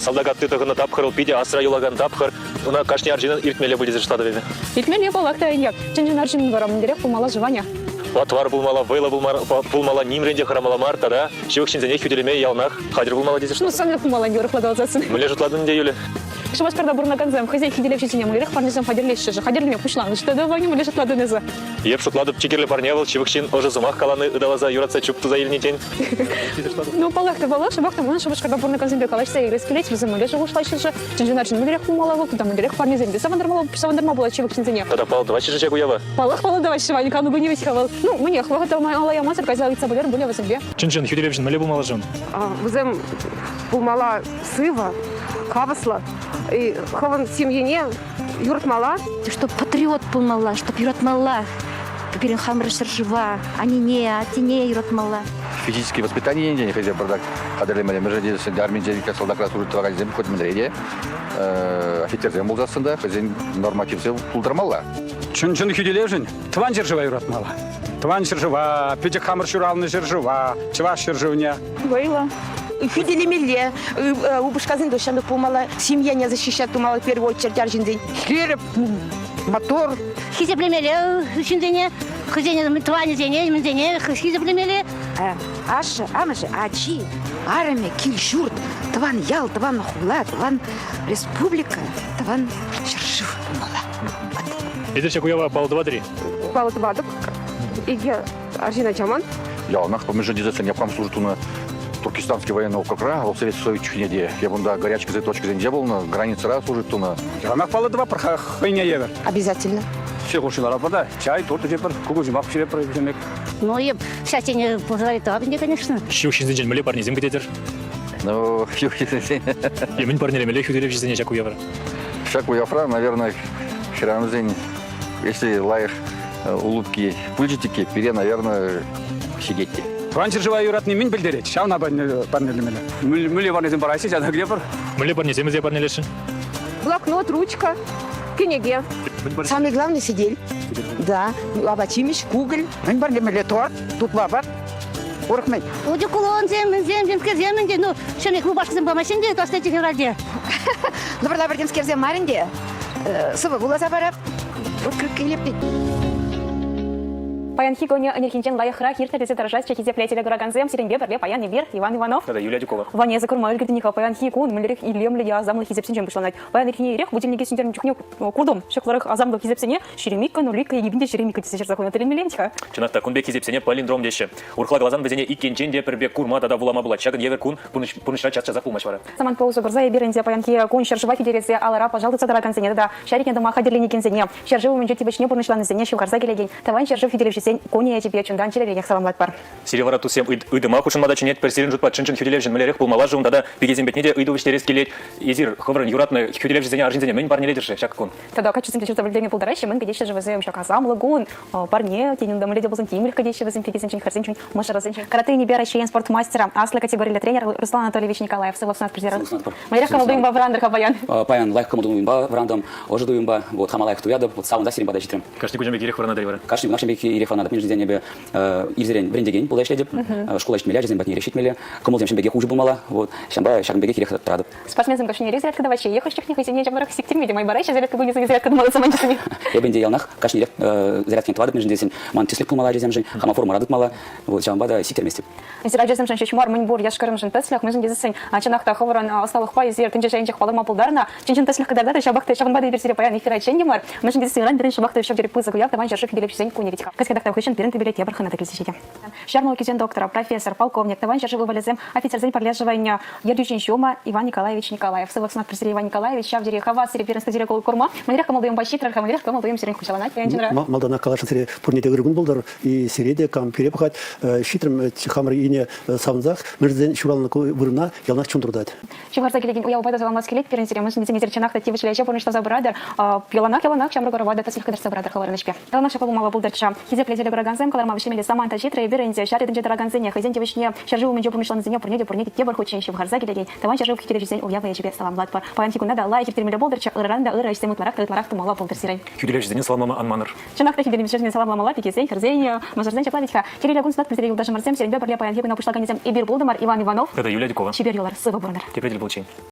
Солдагатты тагына тапхыр, пиде асра юлаган тапхыр. Уна кашни аржинан иртмеле были заштады беме. Иртмеле балакта яньяк. Чынжын аржин барам дерек пумала жываня. Отвар булмала, вейла булмала, нимренде харамала марта, да? Чевыкшинзене хюделеме ялнах. Хадир булмала дезеш. Ну, сами пумала не урахладалзасын. Мы лежат ладно де юле. Шабашкарда бурнаганзам, хозяйки делевчине, мулерах парнизам хадирлеш же. Хадирлме пушлан, что да ваню лежат ладонеза. Еп шутладып чекерле парневал, чевыкшин уже зумах каланы ыдалаза юратса чупту за ильнитень. Ну, балакта бала, шабахта мон шабашкарда бурнаганзам бекалашса и раскелеть, везем лежа ушлайши же. Чынжын аржин мулерах пумала, туда мулерах парнизам. Савандарма была чевыкшинзене. Тогда пал два чижечек уява. Палах давай шивань, кану бы не высиховал. Ну, мне хватало моя мать, сказала, это булер, были возьме. Чынжын хюделевжин, мэле булмала жон. Візем булмала сива, кавасла, и хаван семьяне юртмала. Чтоб патриот пулмала, чтоб юратмала. Теперь хамра жива, а не юратмала. Физическое воспитание не хозяин бардак. Хадерли мы же здесь армия делика солдатра служит в земле хоть медреде. Офицер землю засында, хозяин нормативцев пулдрамала. Чын хюдележин, тван жива юратмала. Тван жива, педик хамр шуралны жива, чеваш жирживня. Вейла. Фиделемеле, убышказын дошамы пулмала, семья не защищает пулмала в первую очередь аржиндень. Хлеб, мотор. Хизеплемеле, шиндене, хозяин твани зене, мендене, хизеплемеле. Аша, амаша, ачи, армия, кильшурт, тван ял, тван хула, тван республика, тван шершив пулмала. Эдерчек уява пал 2-3. Пала твадок, и я аржина чаман. Ялнах помеждизация не прям служит на туркестанский военный округ, а в Советском Союзе чухнеде. Я вон да горячки за точки не был, на границе раз служит туна. Ялнах пала два прохайня евер. Обязательно. Все кушала вода, чай, торт жепер, кукузи мак жепер, жемек. Ну и вся тень позовет табни, конечно. Чевыкшинзен мэле парни зим где-то. Ну, Емин парни мэле хюделевжин чак уява. шаг у Яфра, наверное, херанзень, если лаих улыбки, пыльчики, пере, наверное, сидеть. Тван жива юратный мин бельдереть, шауна парнелемеле. Мыли варнезем барайси, жада где пар? Мэле парни зим где парни леши. Блокнот, ручка, книги. Самый главный сидель. Да, лабачимиш, куголь. Мен барнемеле торт, тут лабат, урхмей. Уди кулон земенде, ну, шемек лубашка зембамашенде, то стати феврале. Добрала бардемскер зем маринде, сыва була забарап, открытка лепти. Паян хигоня анерхинчен лаяхра хирта лезе дорожать чехизе плетеля гораганзем сиренбе барле паян небер Иван Иванов. Это Юлия Дюкова. Ваня закурма өлгердениха паян хигун мөлерих илем я замлы хизепсинчен пришланать. Паян ирхине ирех будильниге синтерн чухню курдом. Шекларых азамлы хизепсине шеремика нулика егибинде шеремика десер закона телемелентиха. Чынакта кунбек хизепсене палиндром деше. Урхла глазан безене икенчен де пербек курма тада булама була. Чагын евер кун пунышра чатша запулмаш вара. Саман паузу горза и берензе паян хи кун шержива фидерезе алара пожалуйста дорогансене да. Шарикен дома хадерли никензене. Шерживу менже тебе чне пурнышланы зене шив горза келеген. Таван шержив фидеревжесен кони я тебе чундан челеренех саламлат пар. Сиревара тусем ыдыма хушын мада чинет персерин жут патчынчын хюделевжин мэлерех булмала жун тада пигезен бетнеде ыду виштерес келет. Езир ховрын юратны хюделевжизене аржинзене мен парни ледерше шак кун. Тогда качественно черта вальдеме полторащи мен гадище же везем шак азам лагун. Парне тенин дом леди болзен тимель гадище везем пигезенчин харзенчин маша разенчин. Карате не бера щен спортмастера. Асла категория тренер Руслан Анатольевич Николаев. Сыловснат президент. Мэрях камалдуем ба врандер хабаян. Паян лайх камалдуем ба врандам. Ожидуем ба вот хамалайх туядов вот саун дасирим бадачитрем. Кашни кужем бек ирек варна дривара. Кашни нашим бек ирек варна дапин жизнь бе ирзерен брендеген полдайшледеп. Школа ичмеля жизнь батни решитмеле. Камалдуем шим беге хуже булмала. Вот шамба шагн беге ирек традып. Спортсмензам кашни резервка давачи. Ехаш техника сине жабарах сиктирмеде май барайша зарядка будет зарядка думала саманчисами. Я бенде ялнах кашни зарядкен твадып между десен ман тислик пулмала жизнь жин. Хама форма радып мала. Вот шамба да сиктер вместе. Зираджесем шан чечмар мынбур яшкарым жин теслях между десен. Чанахта ховран осталых пай зер тынче жайнчах палама пулдарна. Чинчин теслях кадарда да шабахта шагнбада берсире паян эфира чендемар. Между десен ран берен шабахта шаб дереп пызы гуяк таван жаршык делепсен куневитика. Каскадакта хышын берен тебелет ябархана таклисичете. Шармал кизен доктора, профессор, полковник, таван жаршык валезем, офицер зень подлеживания Ердючин Щума Иван Николаевич Николаев. Сывакснат пресери Иван Николаевич, шавдери хава сире перенста дире курма. Манерах камалдуем бащитра, камалерах камалдуем сирен кушаланать. Малдана калашын сире пурнете үргүн болдар и сиреде кам перепахат шитрим хамыр ине савнзах мирден шуралны вырына ялнак чундурдат. Чеварза келеген уял байда заламас келет перенсире мы не зерчанахта тивишляча порништа забрадар. Яланак чамры горовада тасих кадр забрадар халарнышпе. Ялнак шапалу мала булдарча. Хизе плетели гораганзем каларма вишмели саманта читра и берензе шари тенче дораганзене хазен тивишне шаржу менже помышлан зене порнете тебар хочен шив гарза келеген. Таван шаржу кикеле жизнь уява я тебе салам латпар. Паян хикунда да лайк термеле булдарча ыранда ыра истемут ларак мала булдарсирай. Хюделевжизене саламама анманыр. Чанахта хиделим жизнь салам мала пикесей херзень мазарзен чаплавитха. Кирилля гунснат пресери даже марзем сиренбе барле паян хикуна пушлаганизем и бир булдамар Иван Иванов. Это Юлия Дюкова. Чибер юлар сыва бурнар. Теперь был